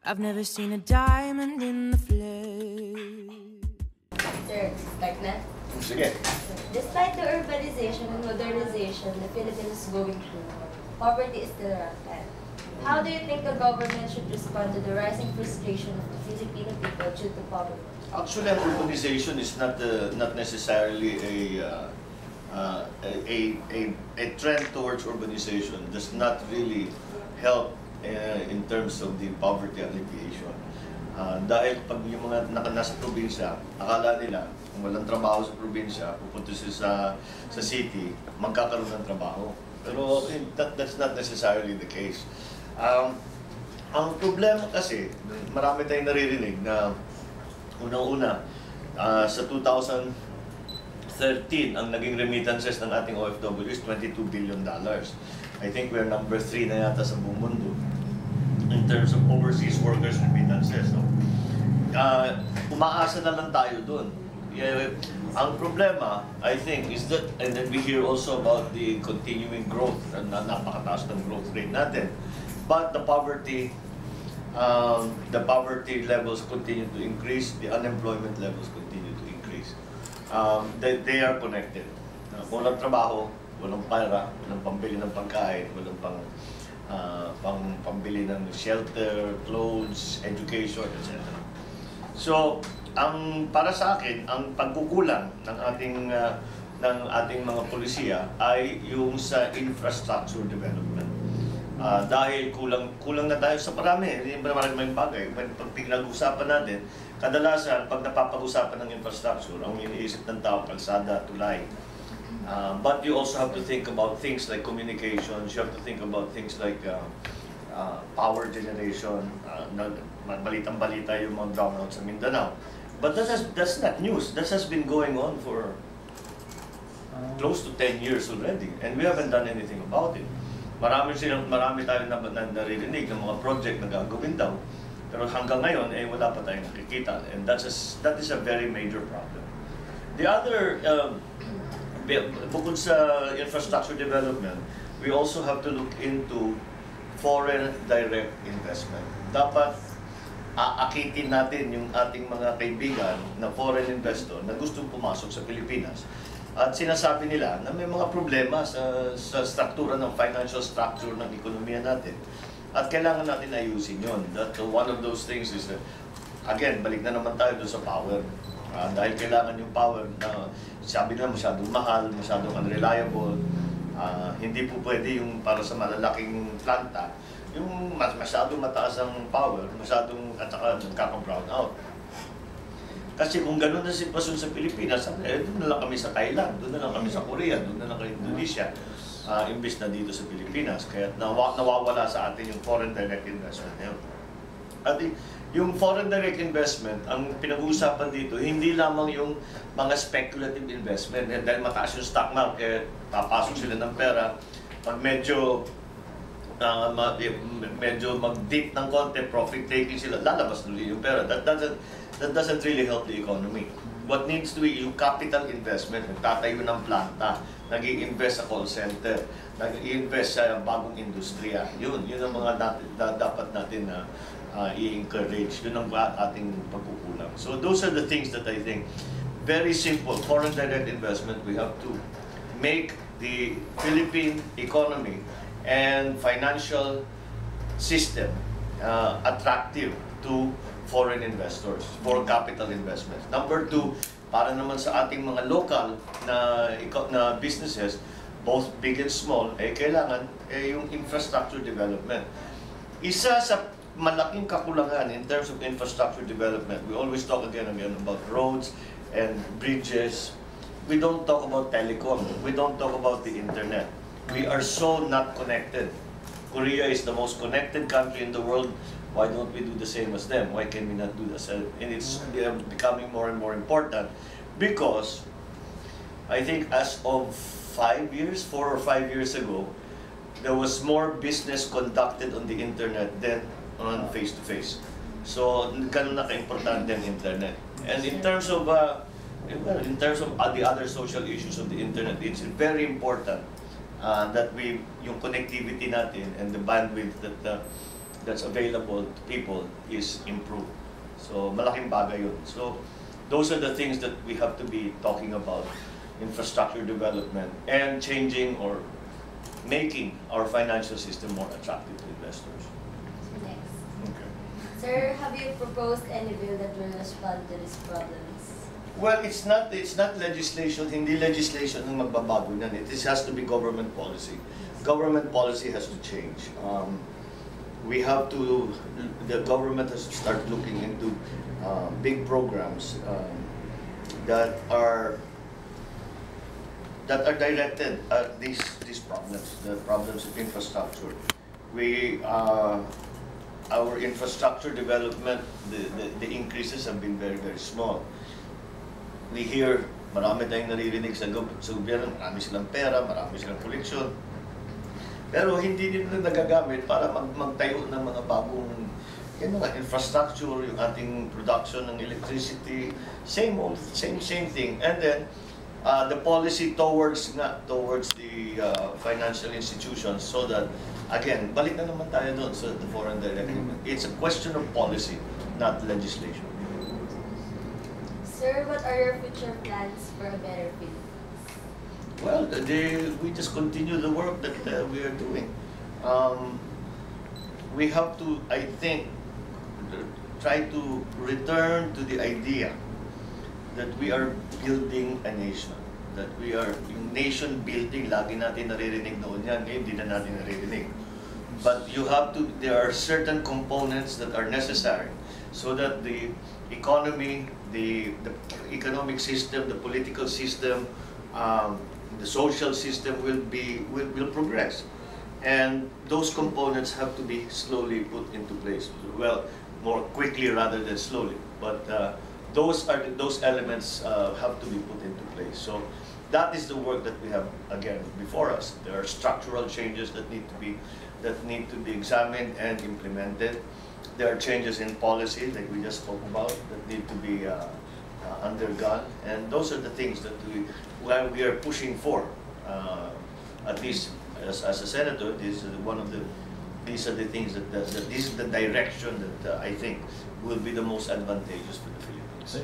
I've never seen a diamond in the flesh. Sir, start na. Sige. Despite the urbanization and modernization the Philippines is going through, poverty is still rampant. How do you think the government should respond to the rising frustration of the Filipino people due to poverty? Actually, urbanization is not necessarily a trend towards urbanization. Does not really help in terms of the poverty alleviation. Dahil pag yung mga nasa probinsya, akala nila kung walang trabaho sa probinsya, pupunta sila sa city, magkakaroon ng trabaho. Pero that's not necessarily the case. Ang problema kasi, marami tayong naririnig na unang-una, sa 2013, ang naging remittances ng ating OFW is $22 billion. I think we're number 3 na yata sa buong mundo in terms of overseas workers remittances. So, umaasa na lang tayo dun. Ang problema, I think, is that, and then we hear also about the continuing growth, na napakataas ng growth rate natin. But the poverty levels continue to increase, the unemployment levels continue to increase. They are connected. Kung walang trabaho, walang pera, walang pambili ng pagkain, walang pambili ng shelter, clothes, education, etc. So, para sa akin, ang pagkukulang ng ating mga polisiya ay yung sa infrastructure development. Dahil kulang na tayo sa maraming bagay. Pag pinag-usapan natin, kadalasan pag napapag-usapan ng infrastructure, ang iniisip ng tao, kalsada, tulay. But you also have to think about things like communications. You have to think about things like power generation. Balitang-balita yung mga brownout sa Mindanao. But that's not news. That has been going on for close to 10 years already, and we haven't done anything about it. Marami tayong naririnig ng mga project na gagawin daw, pero hanggang ngayon wala pa tayong nakikita, and that is a very major problem. The other, bukod sa infrastructure development, we also have to look into foreign direct investment. Dapat aakitin natin yung ating mga kaibigan na foreign investor na gustong pumasok sa Pilipinas. At sinasabi nila na may mga problema sa struktura ng financial structure ng ekonomiya natin. At kailangan natin ayusin yun. That one of those things is that, again, balik na naman tayo doon sa power. Dahil kailangan yung power na sabi na masyadong mahal, masyadong unreliable. Hindi po pwede yung para sa malalaking planta, yung masyadong mataas ang power, masyadong at saka nagkaka-brown out. Kasi kung gano'n na sitwasyon sa Pilipinas, doon na lang kami sa Thailand, doon na lang kami sa Korea, doon na lang kami sa Indonesia, imbis na dito sa Pilipinas. Kaya nawawala sa atin yung foreign direct investment na yun. At yung foreign direct investment, ang pinag-uusapan dito, hindi lamang yung mga speculative investment. Dahil mataas yung stock market, papasok sila ng pera, pag medyo mag-dip ng konti, profit taking sila, lalabas tuloy yung pera. That doesn't really help the economy. What needs to be yung capital investment, nagtatayo ng planta, nag-i-invest sa call center, nag-i-invest sa bagong industriya. Yun ang mga dapat natin na i-encourage. Yun ang ating pagkukulang. So those are the things that I think, very simple, foreign direct investment, we have to make the Philippine economy and financial system attractive to foreign investors, for capital investments. Number 2, para naman sa ating mga local na businesses, both big and small, kailangan yung infrastructure development. Isa sa malaking kakulangan in terms of infrastructure development, we always talk again about roads and bridges. We don't talk about telecom. We don't talk about the internet. We are so not connected. Korea is the most connected country in the world. Why don't we do the same as them? Why can we not do the same? And it's becoming more and more important because I think as of 4 or 5 years ago, there was more business conducted on the internet than on face-to-face. So, ganun na ka-importante ang internet. And in terms of well, in terms of the other social issues of the internet, it's very important that yung connectivity natin and the bandwidth that's available to people is improved. So malaking bagay yun. So those are the things that we have to be talking about: infrastructure development and changing or making our financial system more attractive to investors. Next. Okay. Sir, have you proposed any bill that will respond to these problems? Well, it's not legislation, hindi legislation ang magbabago niyan. It has to be government policy. Government policy has to change. The government has to start looking into big programs that are directed at these problems, the problems of infrastructure. Our infrastructure development, the increases have been very, very small. We hear, marami tayong naririnig sa gobyerno, marami silang pera, marami silang koleksyon. Pero hindi nila nagagamit para magtayo ng mga bagong infrastructure, yung ating production ng electricity, same thing. And then, the policy towards the financial institutions, so that, again, balik na naman tayo doon sa the foreign direct payment. It's a question of policy, not legislation. Sir, what are your future plans for a better Philippines? Well, we just continue the work that we are doing. We have to, I think, try to return to the idea that we are building a nation. That we are, yung nation building, lagi natin naririnig noon yan, ngayon hindi na natin naririnig. But there are certain components that are necessary so that the economy, the economic system, the political system, the social system will progress. And those components have to be slowly put into place. Well, more quickly rather than slowly. But those elements have to be put into place. So that is the work that we have, again, before us. There are structural changes that need to be examined and implemented. There are changes in policy, like we just spoke about, that need to be undergone. And those are the things that we are pushing for. At least as a senator, these are the things this is the direction that I think will be the most advantageous for the Philippines. So,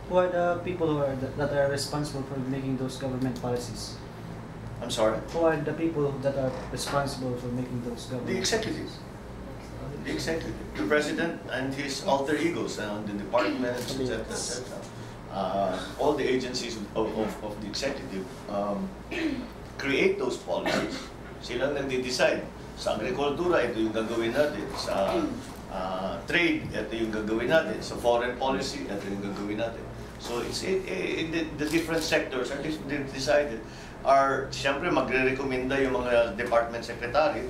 who are the people that are responsible for making those government policies? I'm sorry? Who are the people that are responsible for making those government The executive. The executive. The president and his alter egos, and the departments, etc., etc. All the agencies of the executive create those policies. Sila nagde-decide. Sa agrikultura, ito yung gagawin natin. Sa trade, ito yung gagawin natin. Sa foreign policy, ito yung gagawin natin. So the different sectors are decided. Siyempre magre-recommenda yung mga department secretary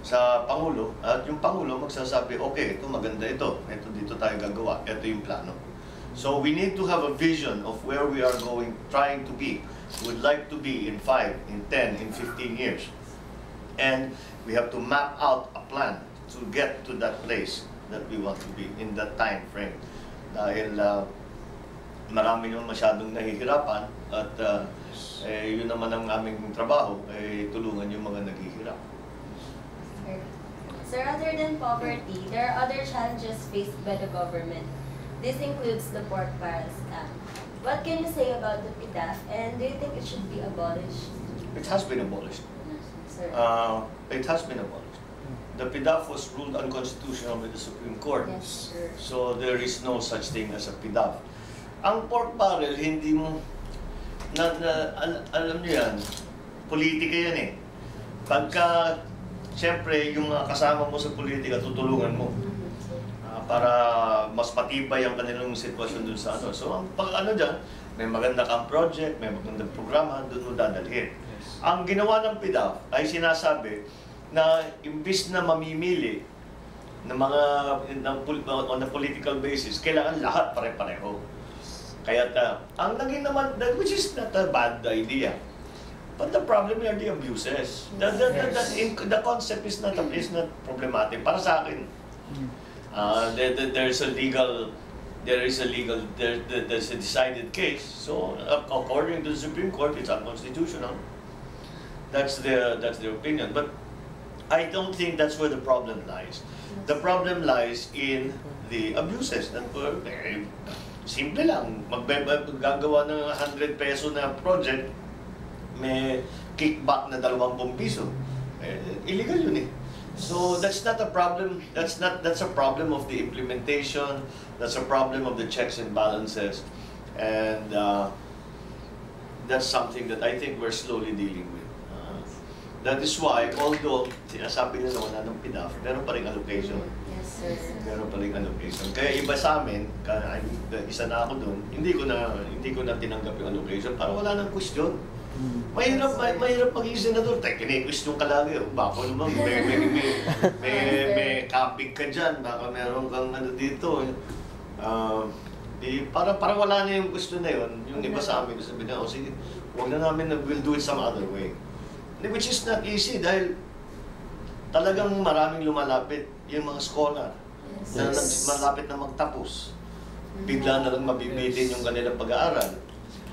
sa Pangulo, at yung Pangulo magsasabi, okay, ito maganda ito dito tayo gagawa, ito yung plano. So we need to have a vision of where we are trying to be. We would like to be in 5, in 10, in 15 years. And we have to map out a plan to get to that place that we want to be in that time frame. Dahil marami naman masyadong nahihirapan, at yun naman ang aming trabaho, tulungan yung mga naghihirap. Sir, other than poverty, there are other challenges faced by the government. This includes the pork barrel scam. What can you say about the PDAF, and do you think it should be abolished? It has been abolished. Sir. It has been abolished. The PDAF was ruled unconstitutional by the Supreme Court. Yes, sir. So there is no such thing as a PDAF. Ang pork barrel, hindi mo, alam niyo yan, politika yan eh. Pagka, siyempre, yung mga kasama mo sa politika, tutulungan mo para mas matibay ang kanilang sitwasyon dun sa ano. So, pag ano dyan, may maganda kang project, may magandang programa, dun mo dadalhin. Ang ginawa ng PDAF ay sinasabi na imbis na mamimili ng mga on a political basis, kailangan lahat pare-pareho. Kaya ang naging naman, which is not a bad idea. But the problem are the abuses. The concept is not problematic. Para sa akin, there's a legal there is a legal, there's a decided case. So according to the Supreme Court, it's unconstitutional. That's their opinion. But I don't think that's where the problem lies. The problem lies in the abuses that were very simple lang. Gagawa ng 100 peso na project, may kickback na 20 piso. Illegal yun eh. So that's not a problem. That's a problem of the implementation. That's a problem of the checks and balances, and that's something that I think we're slowly dealing with. That is why, although sinasabi nila wala ng PDAF, meron pa rin allocation. Yes, sir. Meron pa rin allocation. Kaya iba sa amin, isa na ako doon, hindi ko na tinanggap yung allocation para wala nang question. Mahirap maging senador. Kine-question ka lagi. Bako naman, may kapig ka dyan. Baka meron kang ano dito. Para wala na yung gusto na yun. Yung iba sa amin, sabi na, sige, huwag na namin, we'll do it some other way. Which is not easy dahil talagang maraming lumalapit yung mga scholar na malapit na magtapos. Bigla na lang mabibitin yung kanilang pag-aaral.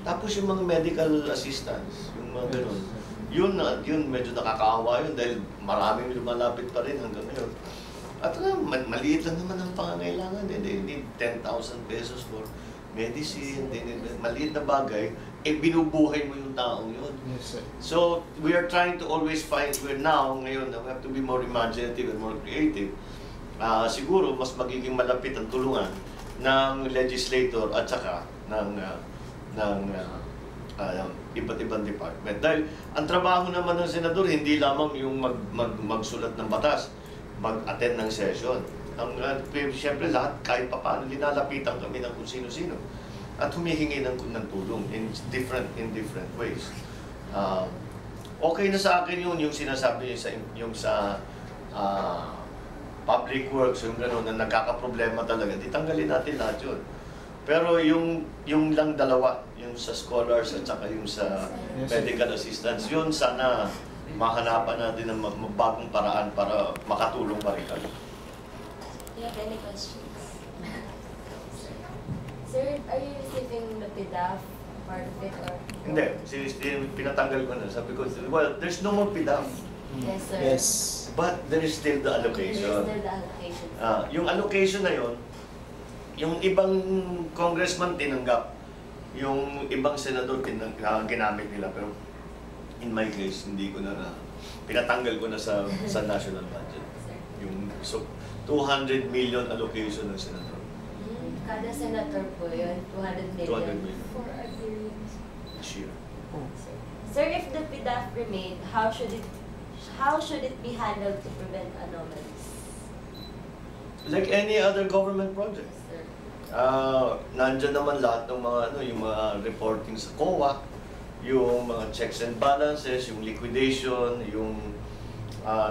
Tapos yung mga medical assistants, yung mga gano'n. Yun medyo nakakaawa yun dahil maraming lumalapit pa rin hanggang ngayon. At maliit lang naman ang pangangailangan. They need 10,000 pesos for medicine, maliit na bagay, binubuhay mo yung taong yun. Yes, sir. So, we are trying to always find, ngayon, we have to be more imaginative and more creative. Siguro, mas magiging malapit ang tulungan ng legislator at saka ng iba't ibang department. Dahil ang trabaho naman ng senador, hindi lamang yung magsulat ng batas, mag-attend ng session. Siyempre lahat, kahit pa paano, linalapitan kami ng kung sino-sino at humihingi ng tulong in different ways. Okay na sa akin yung sinasabi yung sa public works, yung gano'n na nagkakaproblema talaga, di tanggalin natin lahat yun. Pero yung lang dalawa, yung sa scholars at saka yung sa medical assistants, yun sana mahanapan natin ng bagong paraan para makatulong pa rin kami. Do you have any questions? Sir, are you receiving the PDAF part of it or? Hindi, pinatanggal ko na. Sabi ko, well, there's no more PDAF. Yes, sir. Yes. But there is still the allocation. There is still the allocation. Yung allocation na yun, yung ibang congressman tinanggap, yung ibang senador ginamit nila. Pero in my case, hindi ko na pinatanggal ko na sa national budget. Yung 200 million allocation ng senador. Kada senator po yun, 200 million. 200 million. For a year. This year. Sir, if the PDAF remained, how should it be handled to prevent anomalies? Like any other government project. Yes, sir. Nandyan naman lahat ng mga yung mga reporting sa COA, yung mga checks and balances, yung liquidation, yung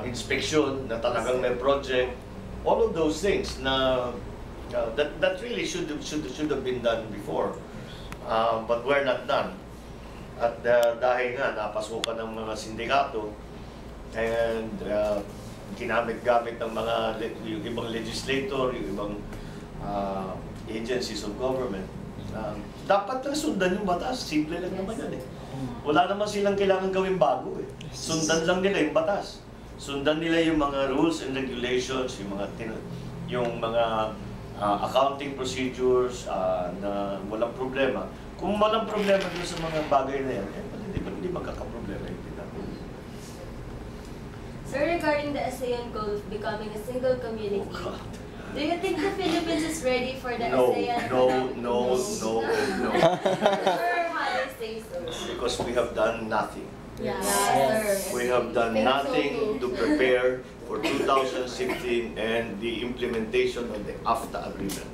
inspection na talagang may project, all of those things na that really should have been done before, but we're not done. At dahil nga napasukan ng mga sindikato and ginamit-gamit ng yung ibang legislator, yung ibang agencies of government, dapat lang sundan yung batas. Simple lang naman yan eh. Wala naman silang kailangan gawin bago eh. Sundan lang nila yung batas. Sundan nila yung mga rules and regulations, yung mga accounting procedures na walang problema. Kung walang problema doon sa mga bagay na yan, hindi magkakaproblema yung pinag-. Sir, regarding the ASEAN goal of becoming a single community, do you think the Philippines is ready for the ASEAN? No. Or how they say so? Because we have done nothing. Yeah, sir. We have done nothing to prepare for 2016 and the implementation of the AFTA agreement.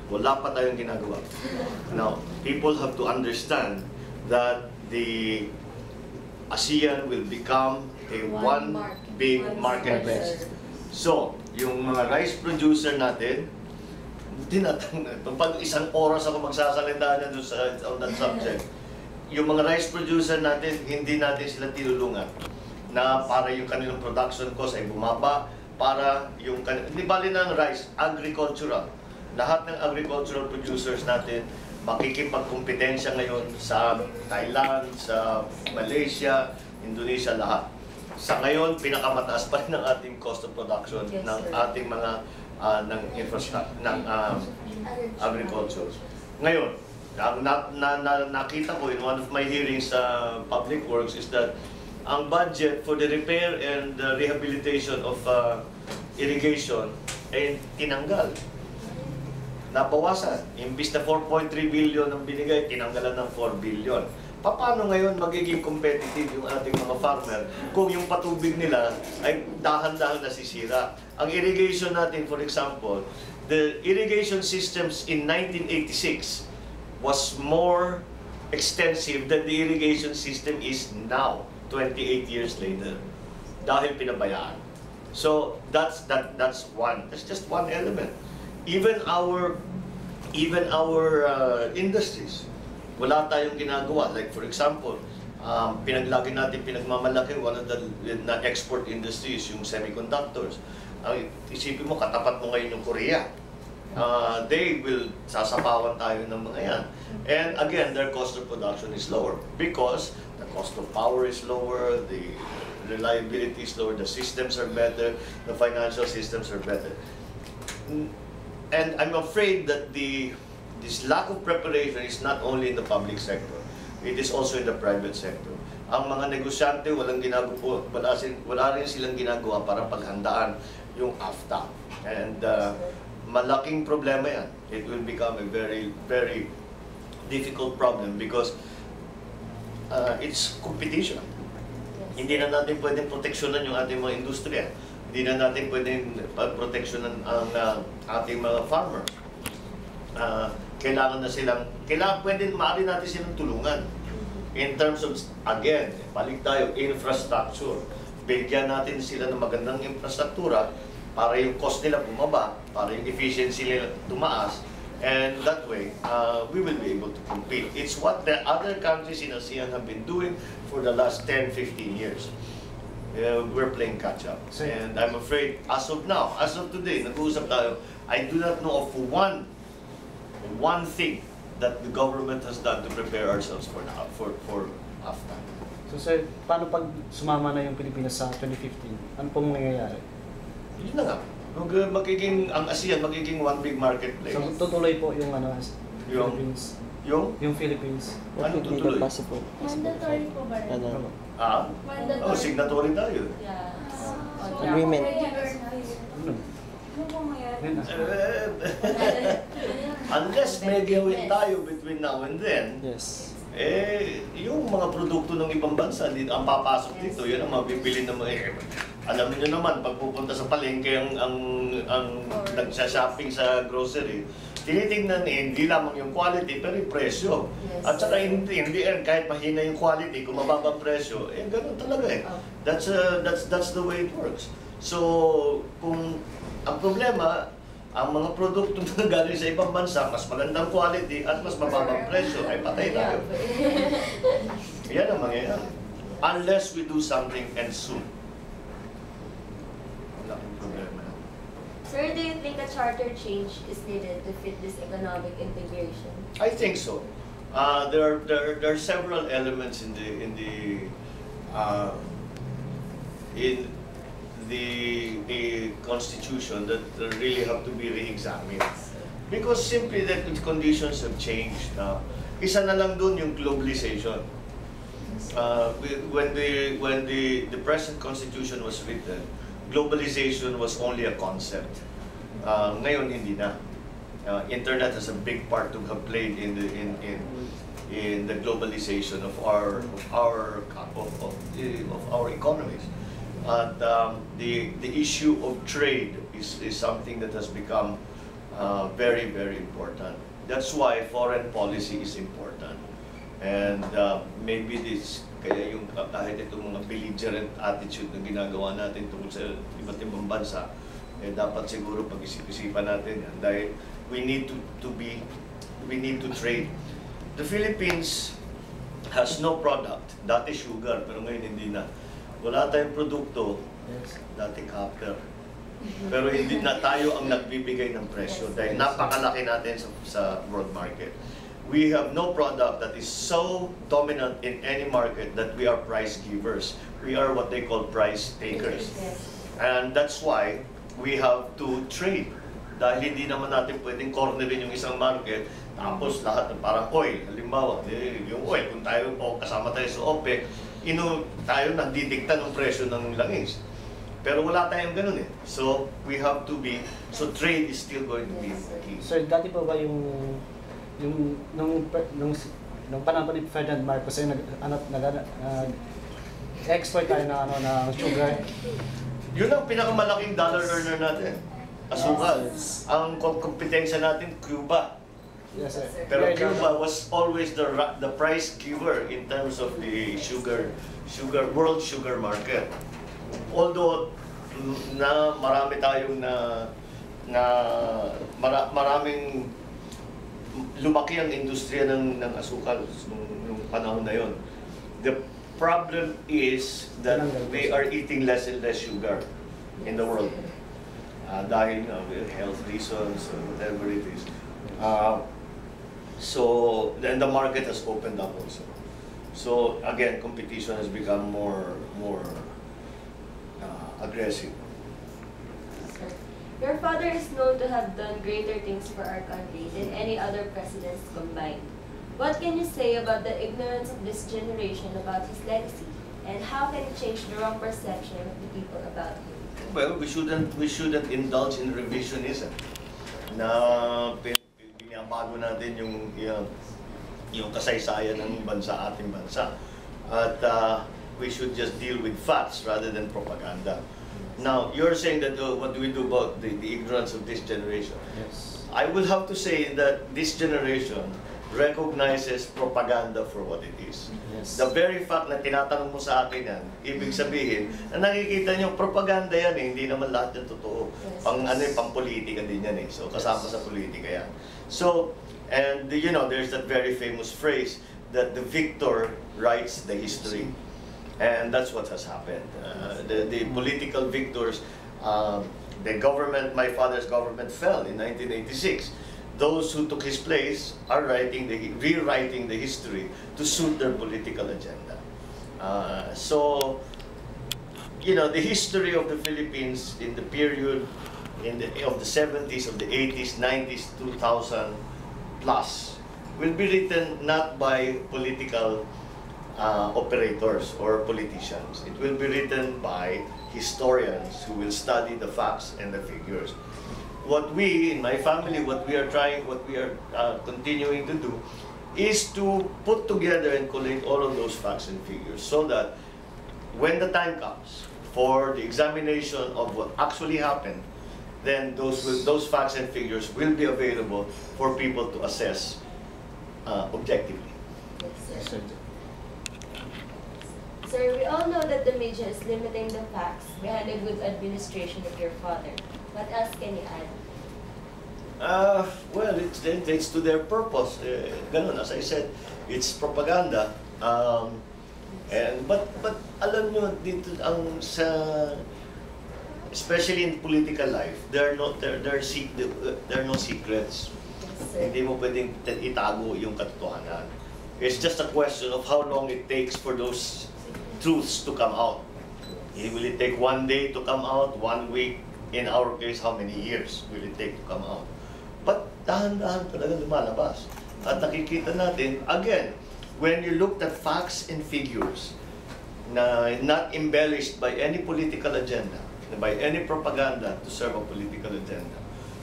Wala pa tayong ginagawa. Now, people have to understand that the ASEAN will become one big market. So, yung mga rice producer natin, pag isang oras ako magsasalita na doon on that subject, yung mga rice producer natin, hindi natin sila tinulungan na para yung kanilang production cost ay bumaba, para yung hindi bali ng rice, agricultural. lahat ng agricultural producers natin makikipagkompetensya ngayon sa Thailand, sa Malaysia, Indonesia, lahat. Sa ngayon, pinakamataas pa rin ang ating cost of production Yes, ng sir. ating mga ng infrastructure, ng agriculture. Ngayon, ang nakita ko in one of my hearings sa Public Works is that ang budget for the repair and rehabilitation of irrigation ay tinanggal. Nabawasan. Imbis na 4.3 billion ang binigay, tinanggalan ng 4 billion. Paano ngayon magiging competitive yung ating mga farmer kung yung patubig nila ay dahan-dahan nasisira? Ang irrigation natin, for example, the irrigation systems in 1986 was more extensive than the irrigation system is now, 28 years later, dahil pinabayaan. So that's one. That's just one element. Even our industries, wala tayong ginagawa. Like for example, pinaglagi natin pinagmamalaki one of the export industries, yung semiconductors. Isipin mo, katapat mo ngayon yung Korea. They will sasapawan tayo ng mga yan. And again, their cost of production is lower because the cost of power is lower, the reliability is lower, the systems are better, the financial systems are better. And I'm afraid that this lack of preparation is not only in the public sector, it is also in the private sector. Ang mga negosyante, wala rin silang ginagawa para paghandaan yung AFTA. And malaking problema yan. It will become a very, very difficult problem because it's competition. Hindi na natin pwedeng proteksyonan yung ating mga industriya. Hindi na natin pwedeng proteksyonan ang ating mga farmers. Kailangan maaari natin silang tulungan. In terms of, again, balik tayo, infrastructure. Bigyan natin sila ng magandang infrastruktura para yung cost nila bumaba, para yung efficiency nila tumaas, and that way, we will be able to compete. It's what the other countries in ASEAN have been doing for the last 10-15 years. We're playing catch-up. And I'm afraid, as of now, as of today, nag-uusap tayo, I do not know of one thing that the government has done to prepare ourselves for AFTA. So sir, paano pag sumama na yung Pilipinas sa 2015? Ano pong mangyayari? Yun na nga. Ang ASEAN magiging one big marketplace. So tutuloy po yung Yung- Philippines. Yung Philippines. ano tutuloy? Mandatory po ba rin? Ano? Mandatory. Signatory tayo. Yeah. Agreement. Ano? Yan na. Unless may gawin tayo between now and then, Yes. yung mga produkto ng ibang bansa, ang papasok dito, yan ang mabibili ng mga alam niyo naman, pag pupunta sa palengke ang nagsha-shopping sa grocery, tinitingnan hindi lamang yung quality, pero yung presyo. Yes. At saka hindi kahit mahina yung quality, kung mababa ang presyo, ganun talaga eh. That's the way it works. So, kung ang problema, ang mga produkto na galing sa ibang bansa, mas magandang quality at mas mababang presyo, ay patay tayo. Yan ang mangyayari. Unless we do something and soon. Wala akong problema. Sir, do you think a charter change is needed to fit this economic integration? I think so. There are several elements in the constitution that really have to be re-examined because simply that the conditions have changed. Isa na lang dun yung globalization. When the present constitution was written, globalization was only a concept. Ngayon hindi na. Internet has a big part to have played in the globalization of our economies. And the issue of trade is something that has become very, very important. That's why foreign policy is important. And maybe kaya yung kahit itong mga belligerent attitude na ginagawa natin tungkol sa iba't ibang bansa, dapat siguro pag-isip-isipan natin yan dahil we need to trade. The Philippines has no product. Dati sugar, pero ngayon hindi na. Wala tayong produkto. Yes. Dati copper. Pero hindi na tayo ang nagbibigay ng presyo dahil napakalaki natin sa world market. We have no product that is so dominant in any market that we are price givers. We are what they call price takers. And that's why we have to trade. Dahil hindi naman natin pwedeng cornerin yung isang market, tapos lahat parang oil. Halimbawa, yung oil, kung tayo kasama tayo sa OPEC, tayo nagdidikta ng presyo ng langis. Pero wala tayong ganun eh. So, we have to be, so trade is still going to be key. Sir, dati po ba nung panahon po ni Ferdinand Marcos ay export tayo ng sugar? Yun ang pinakamalaking dollar earner natin. Asukal. Ang kompetensya natin, Cuba. Yes, sir. Pero Cuba was always the price giver in terms of the world sugar market. Although marami tayong maraming lumaki ang industriya ng asukal nung panahon na yon. The problem is that we are eating less and less sugar in the world. Dahil health reasons or whatever it is. So then the market has opened up also. So again, competition has become more aggressive. Your father is known to have done greater things for our country than any other presidents combined. What can you say about the ignorance of this generation about his legacy, and how can it change the wrong perception of the people about him? Well, we shouldn't indulge in revisionism. Na binabago natin yung kasaysayan ng ating bansa. At we should just deal with facts rather than propaganda. Now, you're saying that what do we do about the ignorance of this generation? Yes. I will have to say that this generation recognizes propaganda for what it is. Yes. The very fact na tinatanong mo sa akin yan, ibig sabihin, na nakikita niyo, propaganda yan eh, hindi naman lahat yan totoo. Pang-politika din yan eh. So, kasama sa politika yan. So, and there's that very famous phrase that the victor writes the history. And that's what has happened. The political victors, the government, my father's government fell in 1986. Those who took his place are rewriting the history to suit their political agenda. So, the history of the Philippines in the period of the 70s, of the 80s, 90s, 2000 plus will be written not by political operators or politicians. It will be written by historians who will study the facts and the figures. What we, in my family, what we are continuing to do is to put together and collate all of those facts and figures so that when the time comes for the examination of what actually happened, then those facts and figures will be available for people to assess objectively. Yes, sir. Sir, we all know that the media is limiting the facts behind the good administration of your father. What else can you add? Well, it's to their purpose. Ganun, as I said, it's propaganda. But alam nyo, dito especially in political life, there are no secrets. Yes, Hindi mo pwedeng itago yung katotohanan. It's just a question of how long it takes for those truths to come out. Will it take 1 day to come out, 1 week? In our case, how many years will it take to come out? But dahan-dahan talaga lumalabas. At nakikita natin, again, when you looked at facts and figures, not embellished by any political agenda, by any propaganda to serve a political agenda.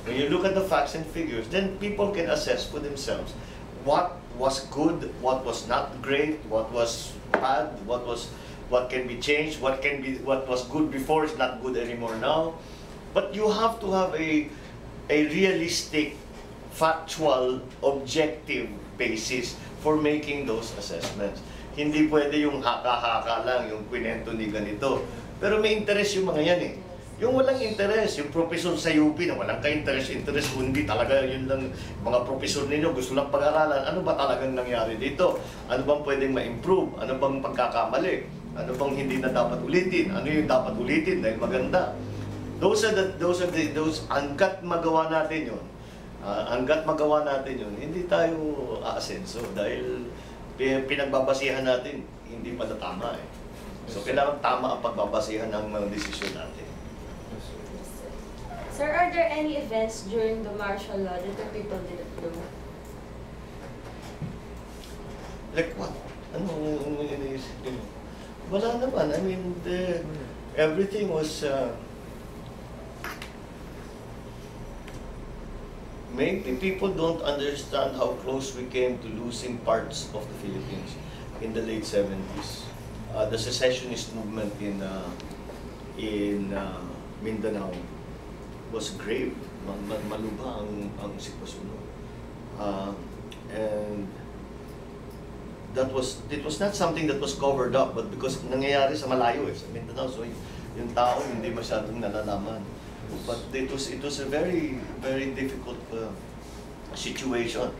When you look at the facts and figures, then people can assess for themselves what was good, what was not great, what was bad, what can be changed, what was good before is not good anymore now. But you have to have a realistic, factual, objective basis for making those assessments. Hindi pwede yung haka-haka lang, yung kwento ni ganito. Pero may interest yung mga yan eh. Yung walang interest, yung professor sa UP na walang ka-interest, kundi talaga yun lang, mga professor ninyo gusto lang pag-aralan, ano ba talagang nangyari dito? Ano bang pwedeng ma-improve? Ano bang pagkakamali? Ano bang hindi na dapat ulitin? Ano yung dapat ulitin dahil maganda? hanggat magawa natin yun, hindi tayo aasenso dahil pinagbabasihan natin, hindi pala tama eh. So, kailangan tama ang pagbabasihan ng mga desisyon natin. Sir, are there any events during the martial law that the people didn't know? Like what? Ano ang iniisip nyo? Wala naman. I mean, everything was... maybe people don't understand how close we came to losing parts of the Philippines in the late 70s. The secessionist movement in Mindanao was grave. Malubha ang sitwasyon. And it was not something that was covered up, but because nangyayari sa malayo sa Mindanao, so yung tao hindi masyadong nalalaman. But it was a very, very difficult situation.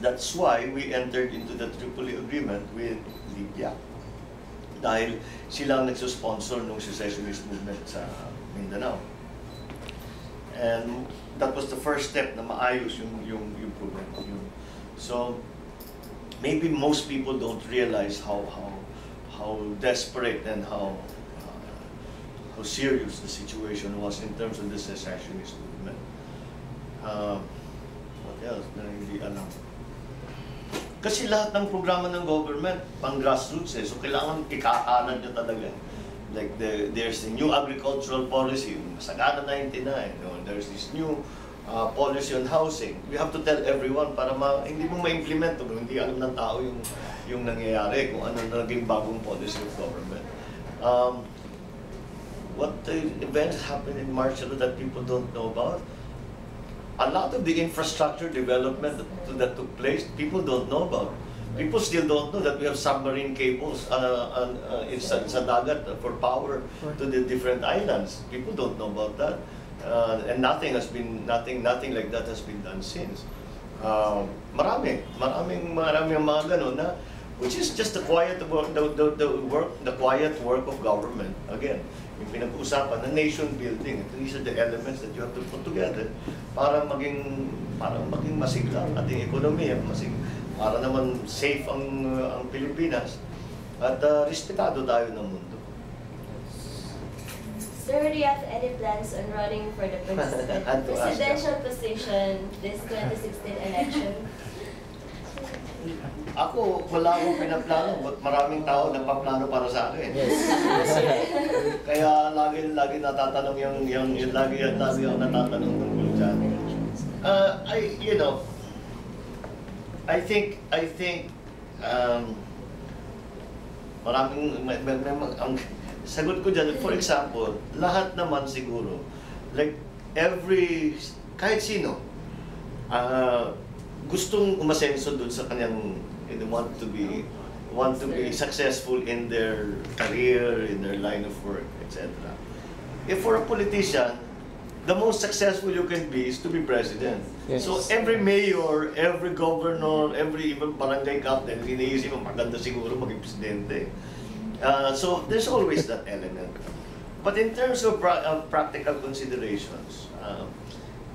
That's why we entered into the Tripoli Agreement with Libya. Dahil sila ang nagsusponsor ng secessionist movement sa Mindanao. And that was the first step na maayos yung problema. So, maybe most people don't realize how desperate and how serious the situation was in terms of the secessionist movement. What else na hindi alam? Kasi lahat ng programa ng government, pang grassroots eh, so kailangan ikakanan nyo talaga. Like there's the new agricultural policy, Sagana 99, there's this new policy on housing. We have to tell everyone para hindi mo ma-implement, hindi alam ng tao yung nangyayari, kung ano naging bagong policy of government. What events happened in martial law that people don't know about? A lot of the infrastructure development that took place, people don't know about. People still don't know that we have submarine cables sa dagat for power to the different islands. People don't know about that, and nothing like that has been done since. Maraming mga ganun na, which is just the quiet work, the quiet work of government. Again, yung pinag-uusapan na nation building, these are the elements that you have to put together para maging masigla ang ating ekonomiya, para naman safe ang Pilipinas at respetado tayo ng mundo. Sir, do you have any plans on running for the presidential position this 2016 election? Ako, wala akong pinaplano, but maraming tao nagpaplano para sa akin. Yes. Kaya lagi natatanong lagi ang natatanong tungkol dyan. I think ang sagot ko dyan, for example, lahat naman siguro, like kahit sino, gustong umasenso dun sa kanyang, want to be successful in their career, in their line of work, etc. If for a politician, the most successful you can be is to be president. Yes. So every mayor, every governor, every even barangay captain, iniisip mo, maganda siguro maging presidente. So there's always that element. But in terms of practical considerations,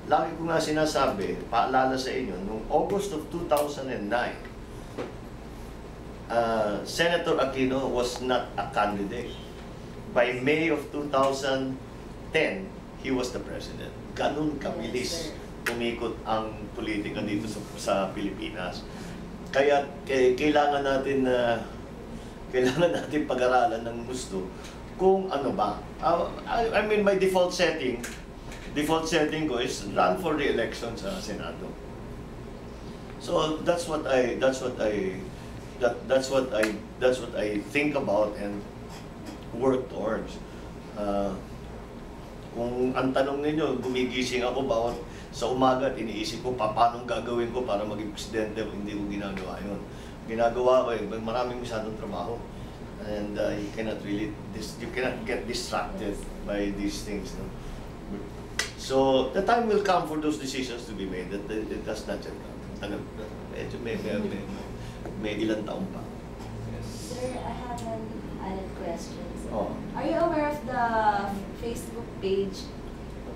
lagi ko nga sinasabi, paalala sa inyo, noong August of 2009, Senator Aquino was not a candidate. By May of 2010, he was the president. Ganun kabilis umikot ang politika dito sa Pilipinas. Kaya kailangan natin pag-aralan ng gusto kung ano ba. I mean, my default setting ko is run for the election sa Senado. So that's what I think about and work towards. Kung ang tanong ninyo, gumigising ako bawat sa umaga at iniisip ko paano gagawin ko para maging presidente, hindi ko ginagawa yun. Ginagawa ko maraming masyadong trabaho. And you cannot get distracted by these things. No? So the time will come for those decisions to be made. That it does not yet come. May ilang taon pa. Sir, I have added questions. Oh. Are you aware of the Facebook page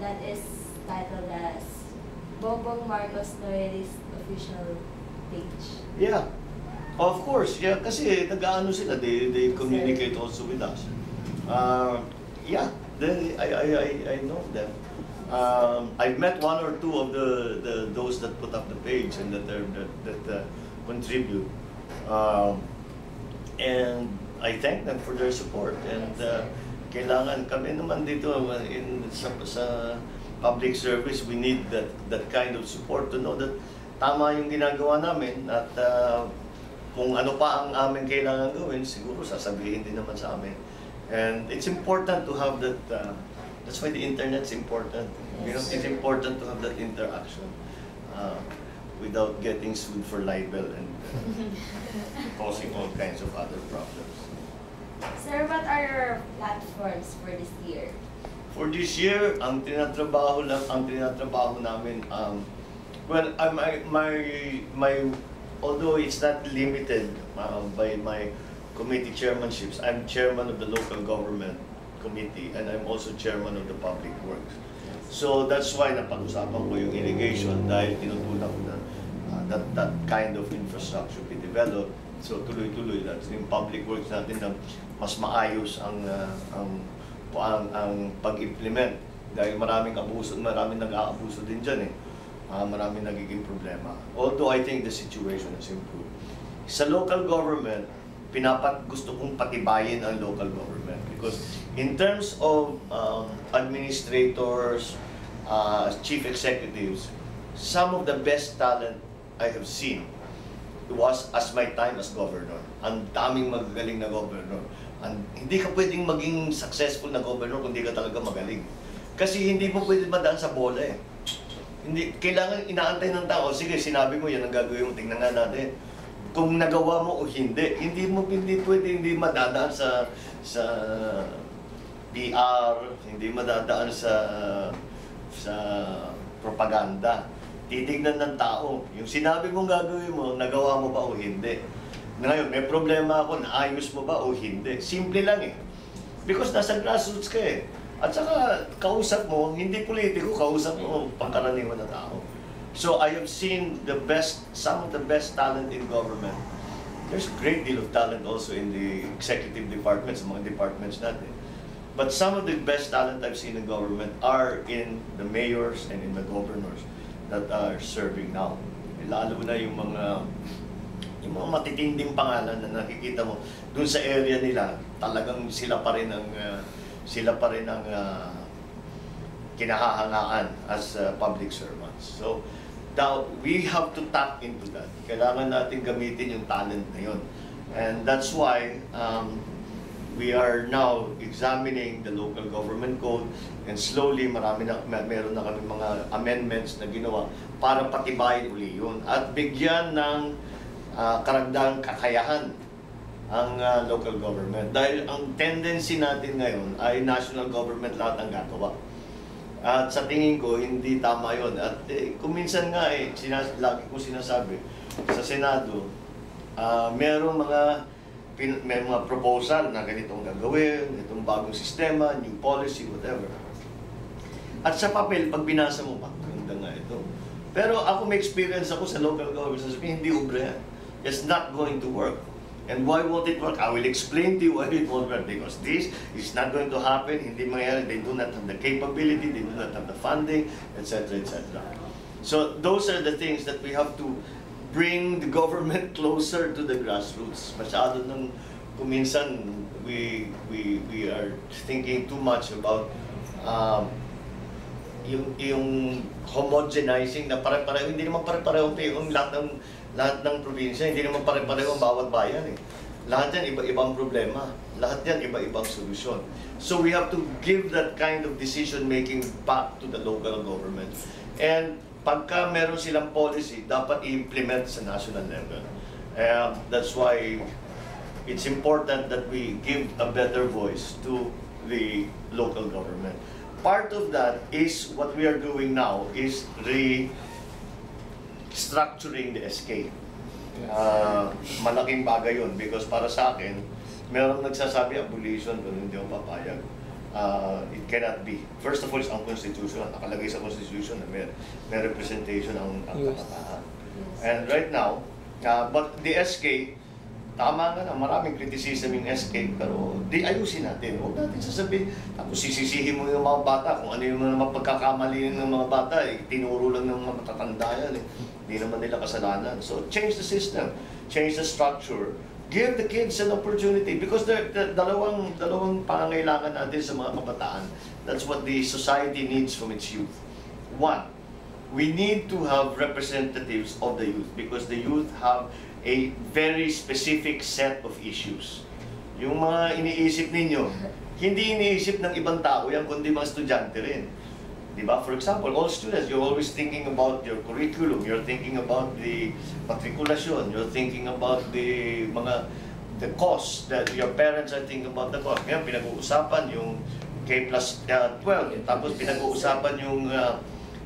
that is titled as Bongbong Marcos Loyalist Official Page? Yeah. Of course, yeah, kasi nag-aano sila, they communicate also with us. Yeah, I know them. I've met one or two of those that put up the page and that contribute, and I thank them for their support. And kailangan kami naman dito sa public service, we need that kind of support to know that tama yung ginagawa namin at kung ano pa ang amin kailangan gawin, siguro sasabihin din naman sa amin. And it's important to have that, that's why the internet's important. You know, it's important to have that interaction without getting sued for libel and causing all kinds of other problems. Sir, what are your platforms for this year? For this year, ang tinatrabaho namin, well, although it's not limited by my committee chairmanships, I'm chairman of the local government committee and I'm also chairman of the public works. So that's why napag-usapan ko yung irrigation dahil tinutulak na that kind of infrastructure be developed. So tuloy-tuloy na yung public works natin na mas maayos ang pag-implement dahil maraming nag-aabuso din dyan eh. Maraming nagiging problema. Although I think the situation has improved. Sa local government, gusto kong patibayin ang local government because in terms of administrators, chief executives, some of the best talent I have seen was as my time as governor. Ang daming magagaling na governor. Hindi ka pwedeng maging successful na governor kung hindi ka talaga magaling. Kasi hindi mo pwede madaan sa bola eh. Hindi, kailangan inaantay ng tao, sige, sinabi mo yan ang gagawin mo, tingnan nga natin. Kung nagawa mo o hindi, hindi pwede, hindi madadaan sa PR, hindi madadaan sa propaganda. Titignan ng tao, yung sinabi mong gagawin mo, nagawa mo ba o hindi. Ngayon, may problema ako, naayos mo ba o hindi. Simple lang eh. Because nasa grassroots ka eh. At saka, kausap mo, hindi politiko, kausap mo pangkaraniwan na tao. So I have seen some of the best talent in government. There's a great deal of talent also in the executive departments, mga departments natin. But some of the best talent I've seen in government are in the mayors and in the governors that are serving now. Lalo na yung mga matitinding pangalan na nakikita mo dun sa area nila, talagang sila pa rin ang kinahahangaan as public servants. So we have to tap into that. Kailangan natin gamitin yung talent na yun. And that's why we are now examining the local government code and slowly meron na kami mga amendments na ginawa para patibayin uli yun at bigyan ng karagdagang kakayahan ang local government. Dahil ang tendency natin ngayon ay national government lahat ang gagawa. At sa tingin ko, hindi tama yun. At kuminsan nga lagi ko sinasabi, sa Senado, may mga proposal na ganitong gagawin, itong bagong sistema, new policy, whatever. At sa papel, pag binasa mo, maganda nga ito. Pero ako may experience ako sa local government, sasabihin, hindi ubra yan. It's not going to work. And why won't it work? I will explain to you why it won't work. Because this is not going to happen. Hindi mangyayari. They do not have the capability. They do not have the funding, etc., etc. So those are the things that we have to bring the government closer to the grassroots. Masyado nang kuminsan we are thinking too much about yung homogenizing na pare-pareho. Hindi naman pare-pareho yung lahat ng probinsya, hindi naman pare-pareho ang bawat bayan eh. Lahat yan iba-ibang problema. Lahat yan iba-ibang solusyon. So we have to give that kind of decision-making back to the local government. And pagka meron silang policy, dapat i-implement sa national level. That's why it's important that we give a better voice to the local government. Part of that is what we are doing now is structuring the SK. Malaking bagay yun because para sa akin, Merong nagsasabi abolition, pero hindi ako papayag. It cannot be. First of all, it's unconstitutional. Nakalagay sa constitution na may representation ang kabataan. And right now, but the SK, tama nga na, maraming criticism yung SK, pero di ayusin natin. Huwag natin sasabihin, tapos sisisihin mo yung mga bata, kung ano yung mga pagkakamali ng mga bata, tinuro lang ng mga matatanda yan. Hindi naman nila kasalanan. So change the system, change the structure, give the kids an opportunity because dalawang pangangailangan natin sa mga kabataan. That's what the society needs from its youth. One, we need to have representatives of the youth because the youth have a very specific set of issues. Yung mga iniisip ninyo, hindi iniisip ng ibang tao yan, kundi mga estudyante rin. Diba? For example, all students, you're always thinking about your curriculum, you're thinking about the matriculasyon, you're thinking about the cost that your parents are thinking about the cost. Ngayon, pinag-uusapan yung K+12, tapos pinag-uusapan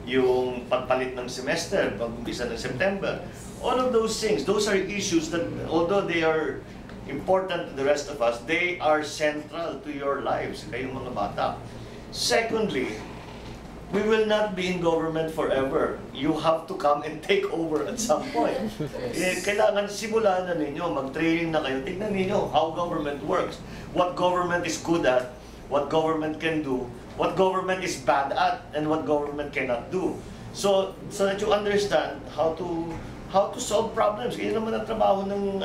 yung pagpalit ng semester, pag-umpisa ng September. All of those things, those are issues that although they are important to the rest of us, they are central to your lives, kayong mga bata. Secondly, we will not be in government forever. You have to come and take over at some point. Kailangan simulan na ninyo, mag-training na kayo, tignan ninyo how government works, what government is good at, what government can do, what government is bad at, and what government cannot do. So that you understand how to solve problems. Kaya naman ang trabaho ng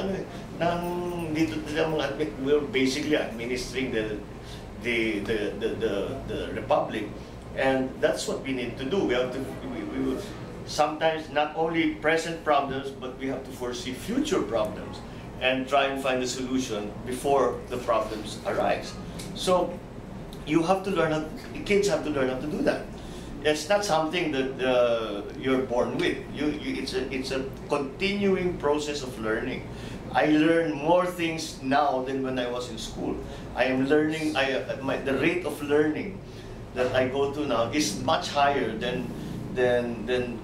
dito mga we're basically administering the republic. And that's what we need to do. We have to sometimes not only present problems, but we have to foresee future problems and try and find a solution before the problems arise. So you have to learn kids have to learn how to do that. It's not something that you're born with. It's a continuing process of learning. I learn more things now than when I was in school. I am learning. The rate of learning that I go to now is much higher than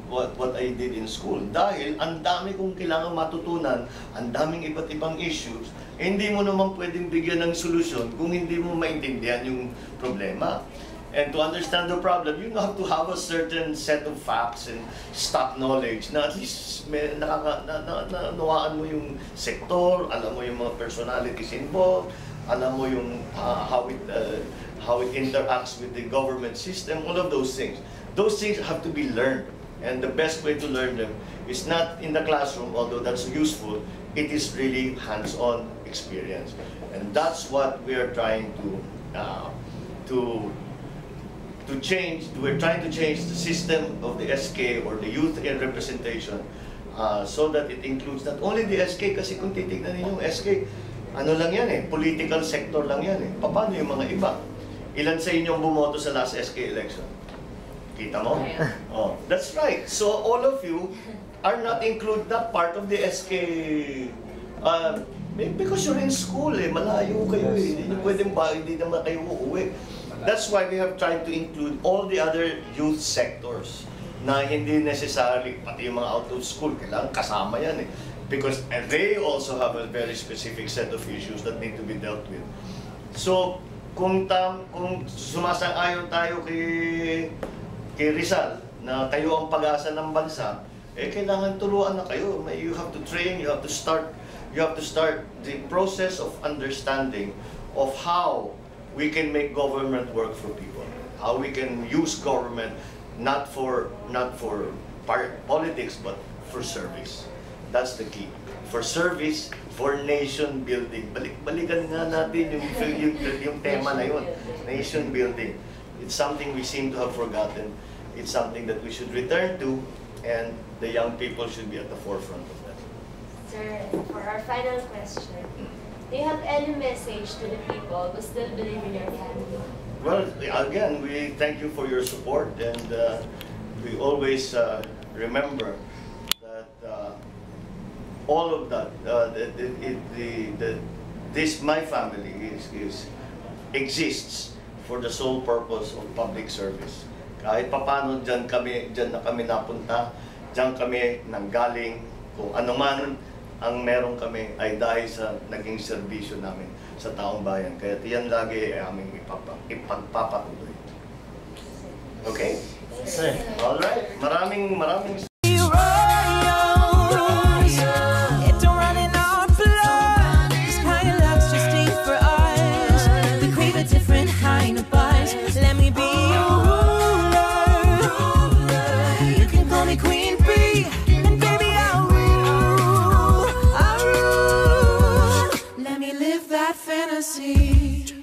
what I did in school. Dahil ang dami kong kailangan matutunan, ang daming iba't ibang issues, hindi mo naman pwedeng bigyan ng solusyon kung hindi mo maintindihan yung problema. And to understand the problem, you have to have a certain set of facts and stock knowledge na at least nanawaan mo yung sektor, alam mo yung mga personalities involved, alam mo yung how it interacts with the government system, all of those things. Those things have to be learned. And the best way to learn them is not in the classroom, although that's useful, it is really hands-on experience. And that's what we are trying to change. We're trying to change the system of the SK or the youth in representation so that it includes not only the SK, kasi kung titignan ninyo, SK, ano lang yan political sector lang yan Paano yung mga iba? Ilan sa inyo ang bumoto sa last SK election? Kita mo? Oh, that's right. So all of you are not part of the SK because you're in school malayo kayo hindi nyo pwedeng hindi naman kayo uuwi. That's why we have tried to include all the other youth sectors na hindi necessarily, pati yung mga out of school, kailangan kasama yan because they also have a very specific set of issues that need to be dealt with. So, kung sumasang-ayon tayo kay Rizal na kayo ang pag-asa ng bansa, kailangan turuan na kayo. You have to train, you have to start the process of understanding of how we can make government work for people, how we can use government not for politics but for service. That's the key. For service, for nation building. Balikan nga natin yung tema na yun, nation building. It's something we seem to have forgotten. It's something that we should return to, and the young people should be at the forefront of that. Sir, for our final question, do you have any message to the people who still believe in your family? Well, again, we thank you for your support, and we always remember that all of that, my family exists for the sole purpose of public service. Kahit papano dyan na kami napunta, dyan kami nanggaling, kung ano man ang meron kami ay dahil sa naging serbisyo namin sa taong bayan. Kaya yan lagi ay aming ipagpapatuloy. Okay? Sir. Alright. Maraming Heroes, it don't run in our blood. This kind of love's just ain't for us. We crave a different kind of buzz. Let me be your ruler. You can call me Queen Bee, and baby I'll rule. I'll rule. Let me live that fantasy.